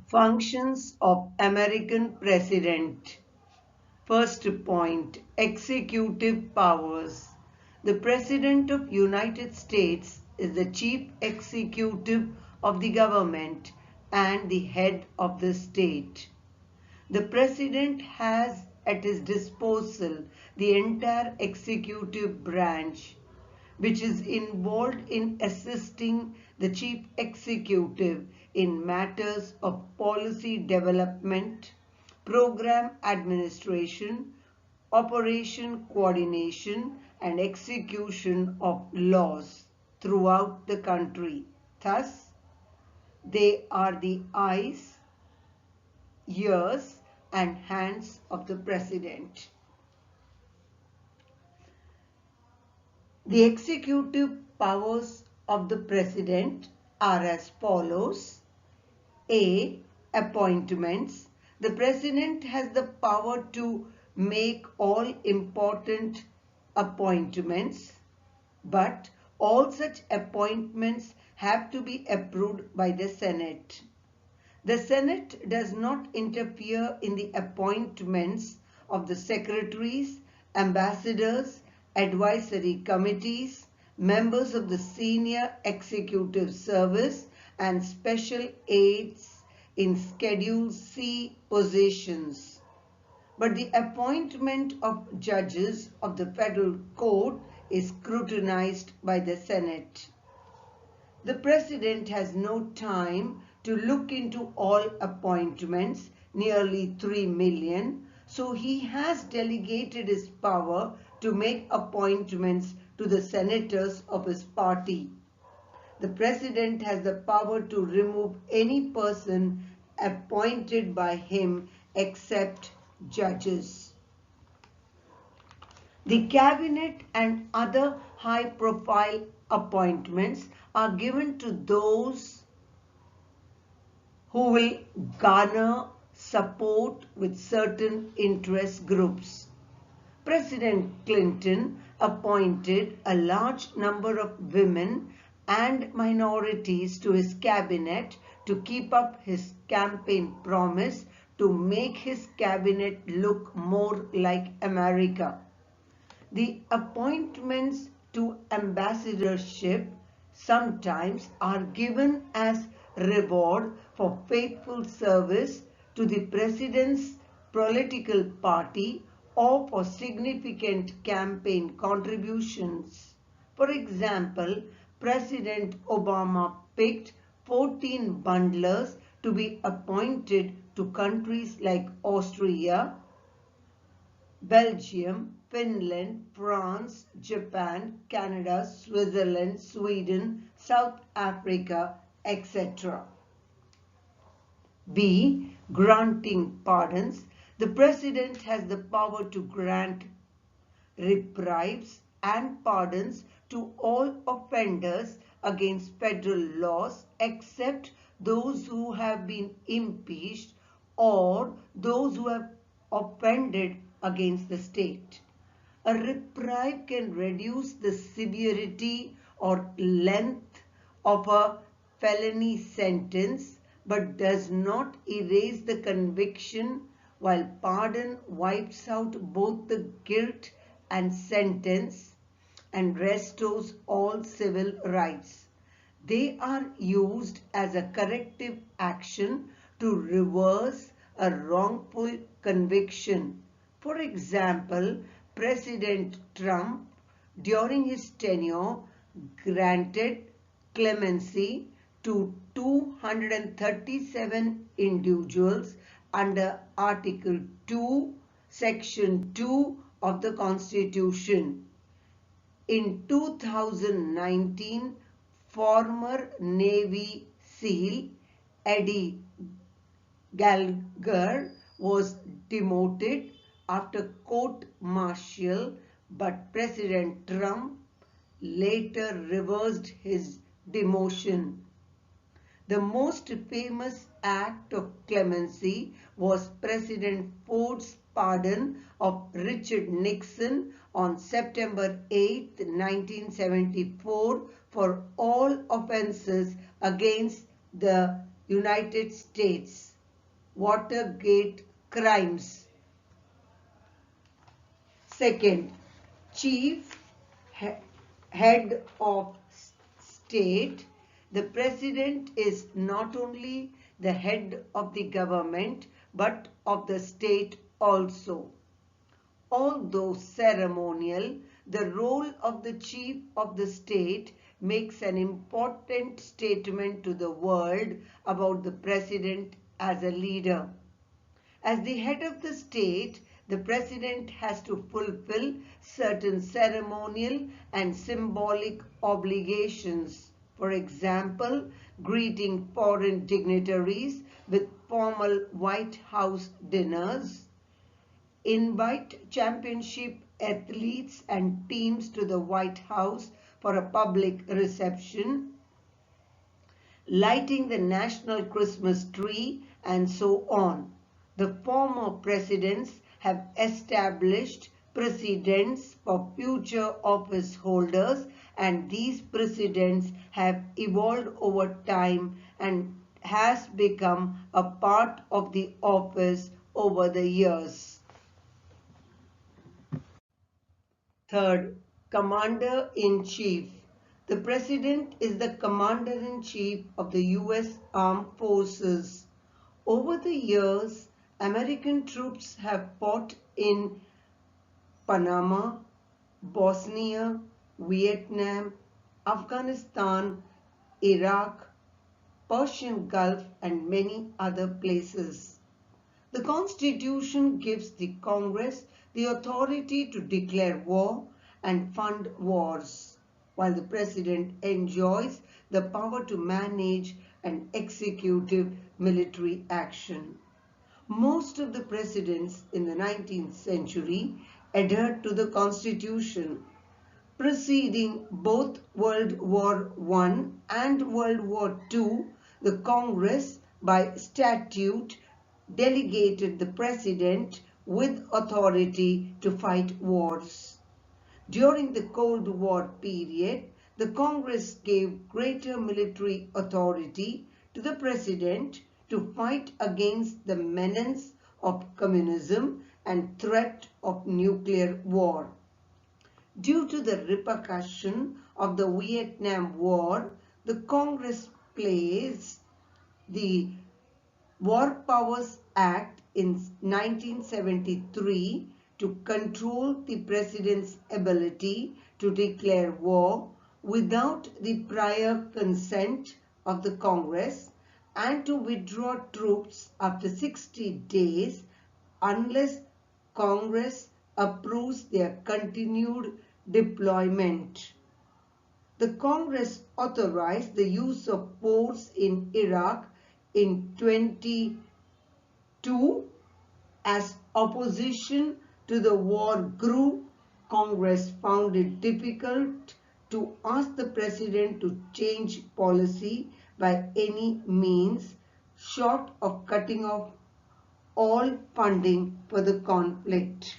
Functions of American President. First point, executive powers. The President of United States is the chief executive of the government and the head of the state. The President has at his disposal the entire executive branch, which is involved in assisting the chief executive in matters of policy development, program administration, operation coordination, and execution of laws throughout the country. Thus, they are the eyes, ears, and hands of the President. The executive powers of the President are as follows. A. Appointments. The President has the power to make all important appointments, but all such appointments have to be approved by the Senate. The Senate does not interfere in the appointments of the secretaries, ambassadors, advisory committees, members of the senior executive service, and special aides in Schedule C positions. But the appointment of judges of the federal court is scrutinized by the Senate. The President has no time to look into all appointments, nearly 3 million, so he has delegated his power to make appointments to the senators of his party. The President has the power to remove any person appointed by him except judges. The cabinet and other high-profile appointments are given to those who will garner support with certain interest groups. President Clinton appointed a large number of women and minorities to his cabinet to keep up his campaign promise to make his cabinet look more like America. The appointments to ambassadorship sometimes are given as reward for faithful service to the President's political party or for significant campaign contributions. For example, President Obama picked 14 bundlers to be appointed to countries like Austria, Belgium, Finland, France, Japan, Canada, Switzerland, Sweden, South Africa, etc. B. Granting pardons. The President has the power to grant reprieves and pardons to all offenders against federal laws except those who have been impeached or those who have offended against the state. A reprieve can reduce the severity or length of a felony sentence but does not erase the conviction, while pardon wipes out both the guilt and sentence and restores all civil rights. They are used as a corrective action to reverse a wrongful conviction. For example, President Trump, during his tenure, granted clemency to 237 individuals under Article 2, Section 2 of the Constitution. In 2019, former Navy SEAL Eddie Gallagher was demoted after court-martial, but President Trump later reversed his demotion. The most famous act of clemency was President Ford's pardon of Richard Nixon on September 8, 1974 for all offenses against the United States. Watergate crimes. Second, chief head of state. The president is not only the head of the government but of the state also. Although ceremonial, the role of the chief of the state makes an important statement to the world about the president as a leader. As the head of the state, the president has to fulfill certain ceremonial and symbolic obligations. For example, greeting foreign dignitaries with formal White House dinners, invite championship athletes and teams to the White House for a public reception, lighting the national Christmas tree, and so on. The former presidents have established precedents for future office holders, and these precedents have evolved over time and has become a part of the office over the years. Third, Commander-in-Chief. The President is the Commander-in-Chief of the U.S. Armed Forces. Over the years, American troops have fought in Panama, Bosnia, Vietnam, Afghanistan, Iraq, Persian Gulf, and many other places. The Constitution gives the Congress the authority to declare war and fund wars, while the President enjoys the power to manage and execute military action. Most of the presidents in the 19th century adhered to the Constitution. Preceding both World War I and World War II, the Congress, by statute, delegated the President with authority to fight wars. During the Cold War period, the Congress gave greater military authority to the President to fight against the menace of communism and threat of nuclear war. Due to the repercussion of the Vietnam War, the Congress placed the War Powers Act in 1973 to control the President's ability to declare war without the prior consent of the Congress and to withdraw troops after 60 days unless Congress approves their continued deployment. The Congress authorized the use of force in Iraq in 2022. As opposition to the war grew, Congress found it difficult to ask the President to change policy by any means short of cutting off all funding for the conflict.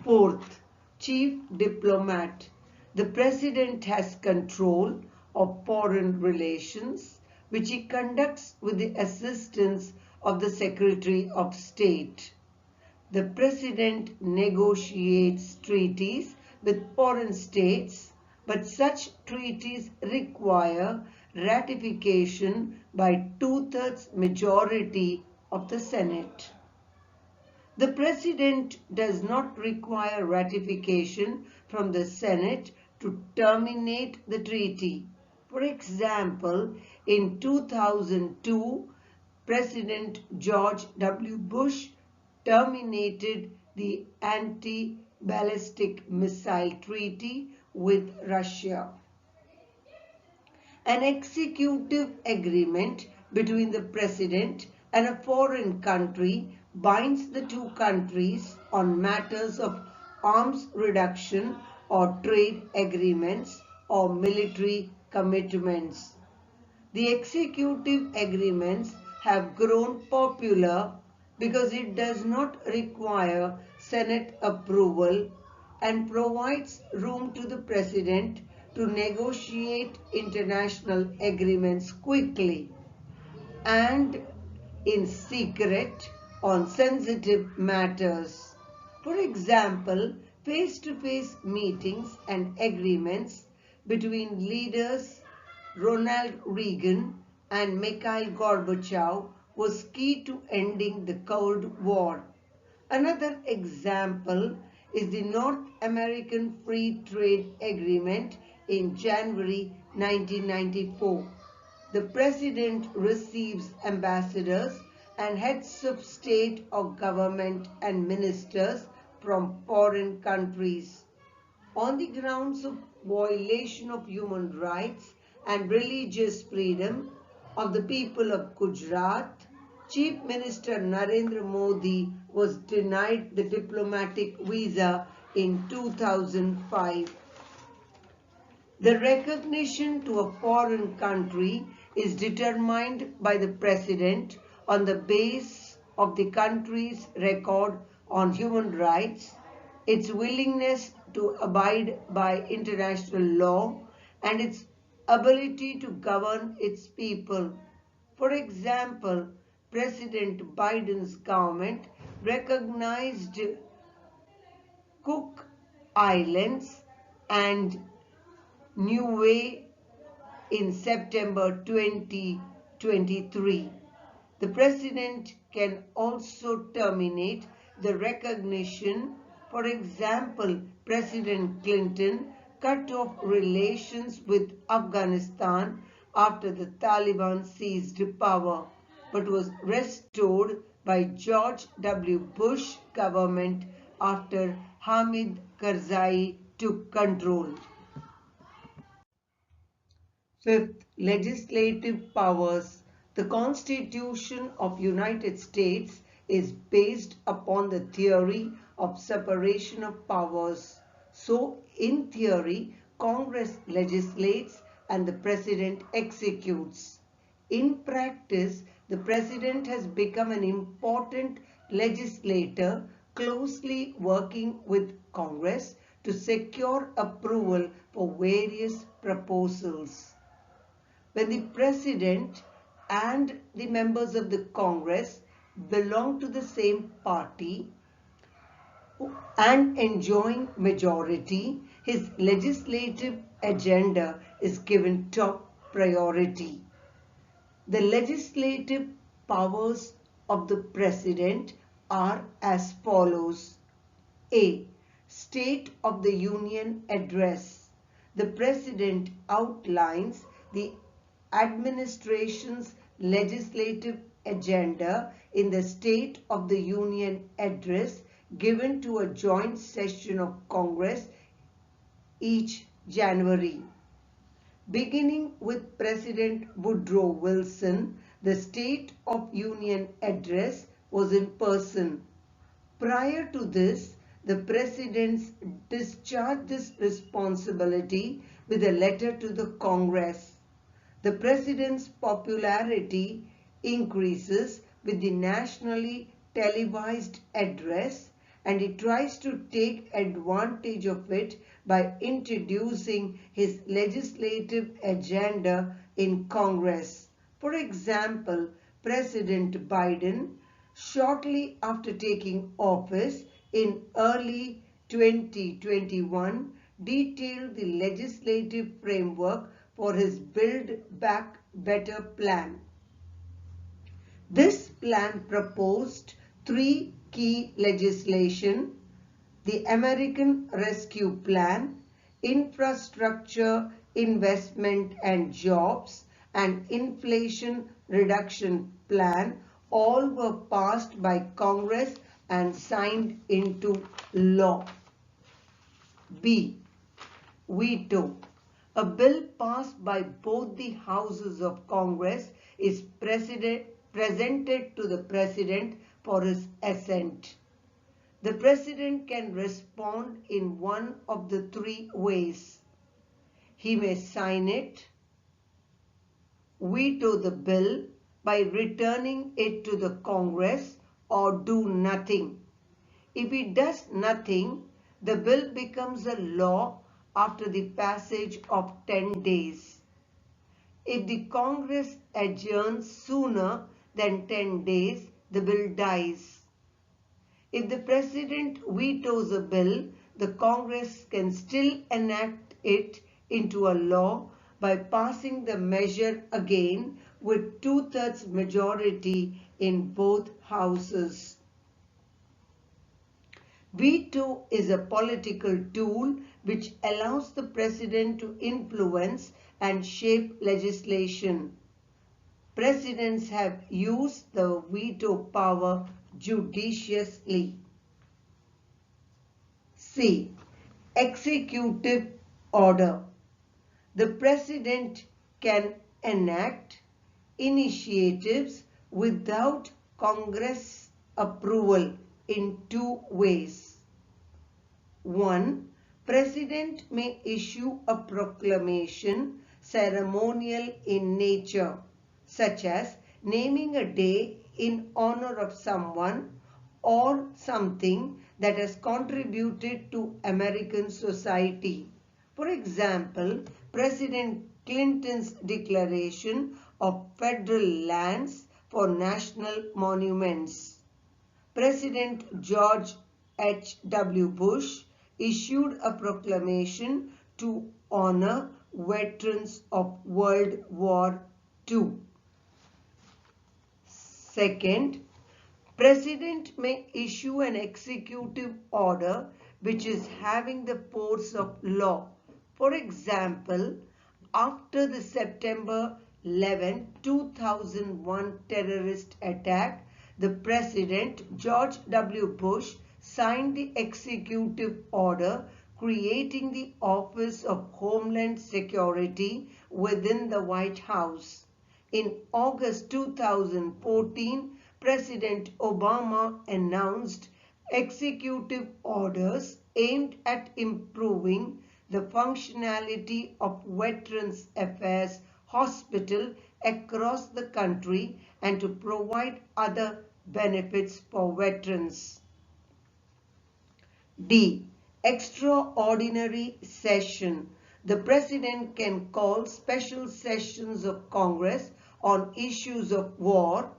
Fourth, Chief Diplomat. The President has control of foreign relations, which he conducts with the assistance of the Secretary of State. The President negotiates treaties with foreign states, but such treaties require ratification by 2/3 majority of the Senate. The President does not require ratification from the Senate to terminate the treaty. For example, in 2002, President George W. Bush terminated the anti-ballistic missile treaty with Russia. An executive agreement between the President and a foreign country binds the two countries on matters of arms reduction or trade agreements or military commitments. The executive agreements have grown popular because it does not require Senate approval and provides room to the President to negotiate international agreements quickly and in secret on sensitive matters. For example, face-to-face meetings and agreements between leaders Ronald Reagan and Mikhail Gorbachev was key to ending the Cold War. Another example is the North American Free Trade Agreement in January 1994. The President receives ambassadors and heads of state or government and ministers from foreign countries. On the grounds of violation of human rights and religious freedom of the people of Gujarat, Chief Minister Narendra Modi was denied the diplomatic visa in 2005. The recognition to a foreign country is determined by the President on the basis of the country's record on human rights, its willingness to abide by international law, and its ability to govern its people. For example, President Biden's government recognized Cook Islands and Niue in September 2023. The President can also terminate the recognition. For example, President Clinton cut off relations with Afghanistan after the Taliban seized power, but was restored by George W. Bush government after Hamid Karzai took control. Fifth, legislative powers. The Constitution of United States is based upon the theory of separation of powers. So, in theory, Congress legislates and the President executes. In practice, the President has become an important legislator, closely working with Congress to secure approval for various proposals. When the President and the members of the Congress belong to the same party and enjoying majority, his legislative agenda is given top priority. The legislative powers of the President are as follows. A. State of the Union Address. The President outlines the administration's legislative agenda in the State of the Union Address given to a joint session of Congress each January. Beginning with President Woodrow Wilson, the State of Union Address was in person. Prior to this, the President discharged this responsibility with a letter to the Congress. The President's popularity increases with the nationally televised address, and he tries to take advantage of it by introducing his legislative agenda in Congress. For example, President Biden, shortly after taking office in early 2021, detailed the legislative framework for his Build Back Better plan. This plan proposed three key legislation: the American Rescue Plan, Infrastructure Investment and Jobs, and Inflation Reduction Plan. All were passed by Congress and signed into law. B. Veto. A bill passed by both the houses of Congress is presented to the President for his assent. The President can respond in one of the three ways. He may sign it, veto the bill by returning it to the Congress, or do nothing. If he does nothing, the bill becomes a law after the passage of 10 days. If the Congress adjourns sooner than 10 days, the bill dies. If the President vetoes a bill, the Congress can still enact it into a law by passing the measure again with two-thirds majority in both houses. Veto is a political tool which allows the President to influence and shape legislation. Presidents have used the veto power judiciously. C. Executive order. The President can enact initiatives without Congress approval in two ways. 1. President may issue a proclamation ceremonial in nature, such as naming a day in honor of someone or something that has contributed to American society. For example, President Clinton's declaration of federal lands for national monuments. President George H.W. Bush issued a proclamation to honor veterans of World War II. Second, President may issue an executive order which is having the force of law. For example, after the September 11, 2001 terrorist attack, the President George W. Bush signed the executive order creating the Office of Homeland Security within the White House. In August 2014, President Obama announced executive orders aimed at improving the functionality of Veterans Affairs Hospital across the country and to provide other benefits for veterans. D. Extraordinary session. The President can call special sessions of Congress on issues of war,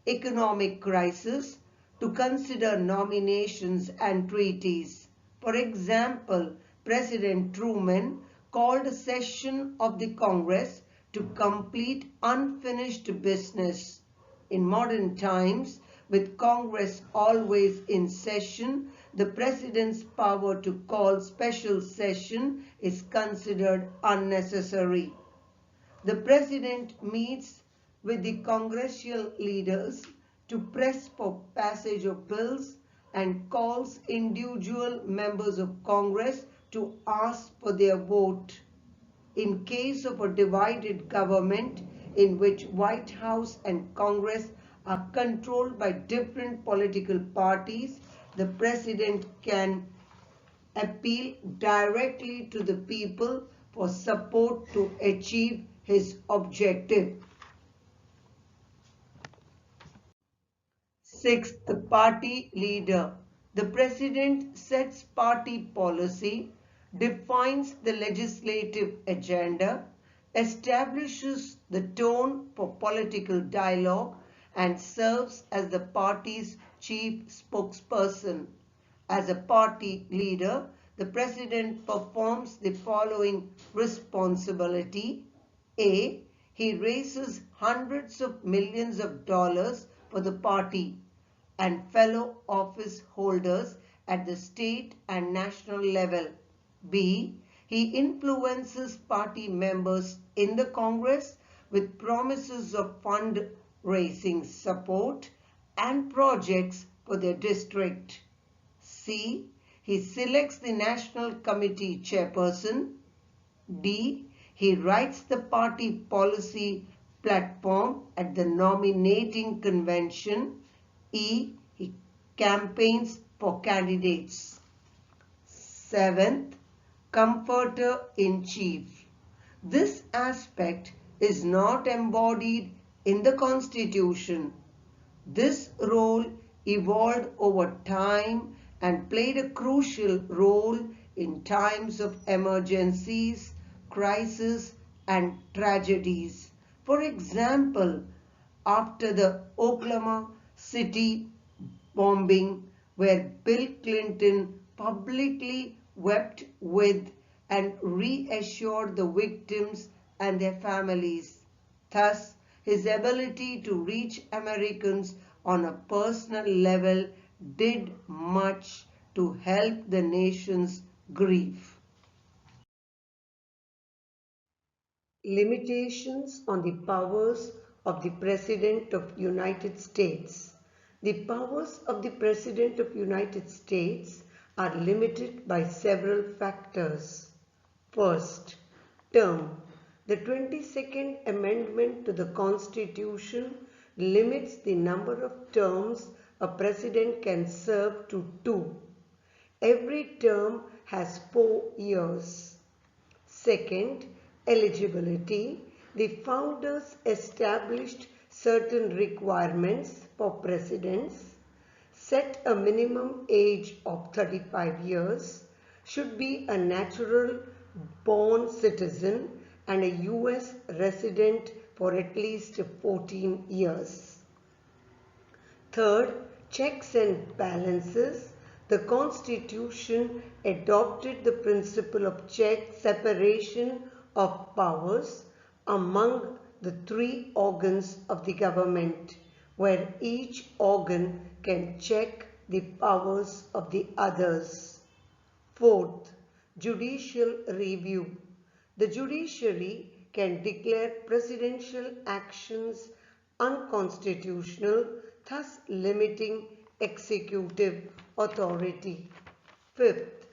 economic crisis, to consider nominations and treaties. For example, President Truman called a session of the Congress to complete unfinished business. In modern times, with Congress always in session, the President's power to call special session is considered unnecessary. The President meets with the congressional leaders to press for passage of bills and calls individual members of Congress to ask for their vote. In case of a divided government in which White House and Congress are controlled by different political parties, the President can appeal directly to the people for support to achieve his objective. Sixth, the party leader. The President sets party policy, defines the legislative agenda, establishes the tone for political dialogue, and serves as the party's chief spokesperson. As a party leader, the President performs the following responsibility. A. He raises hundreds of millions of dollars for the party and fellow office holders at the state and national level. B. He influences party members in the Congress with promises of fundraising support and projects for their district. C. He selects the National Committee chairperson. D. He writes the party policy platform at the nominating convention. E. He campaigns for candidates. Seventh, Comforter-in-Chief. This aspect is not embodied in the Constitution. This role evolved over time and played a crucial role in times of emergencies, crises, and tragedies. For example, after the Oklahoma City bombing, where Bill Clinton publicly wept with and reassured the victims and their families. Thus, his ability to reach Americans on a personal level did much to help the nation's grief. Limitations on the powers of the President of United States. The powers of the President of United States are limited by several factors. First, term. The 22nd Amendment to the Constitution limits the number of terms a president can serve to 2. Every term has 4 years. Second, eligibility. The founders established certain requirements for presidents, set a minimum age of 35 years, should be a natural born citizen and a US resident for at least 14 years. Third, checks and balances. The Constitution adopted the principle of separation of powers among the 3 organs of the government, where each organ can check the powers of the others. Fourth, judicial review. The judiciary can declare presidential actions unconstitutional, thus limiting executive authority. Fifth,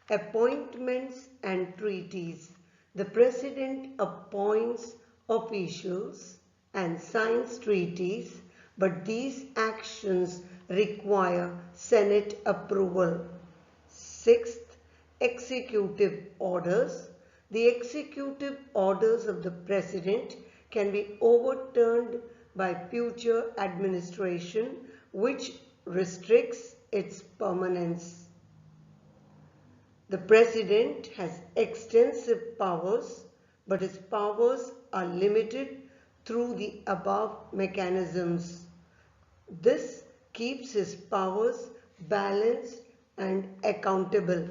appointments and treaties. The President appoints officials and signs treaties, but these actions require Senate approval. Sixth, executive orders. The executive orders of the President can be overturned by future administration, which restricts its permanence. The President has extensive powers, but his powers are limited through the above mechanisms. This keeps his powers balanced and accountable.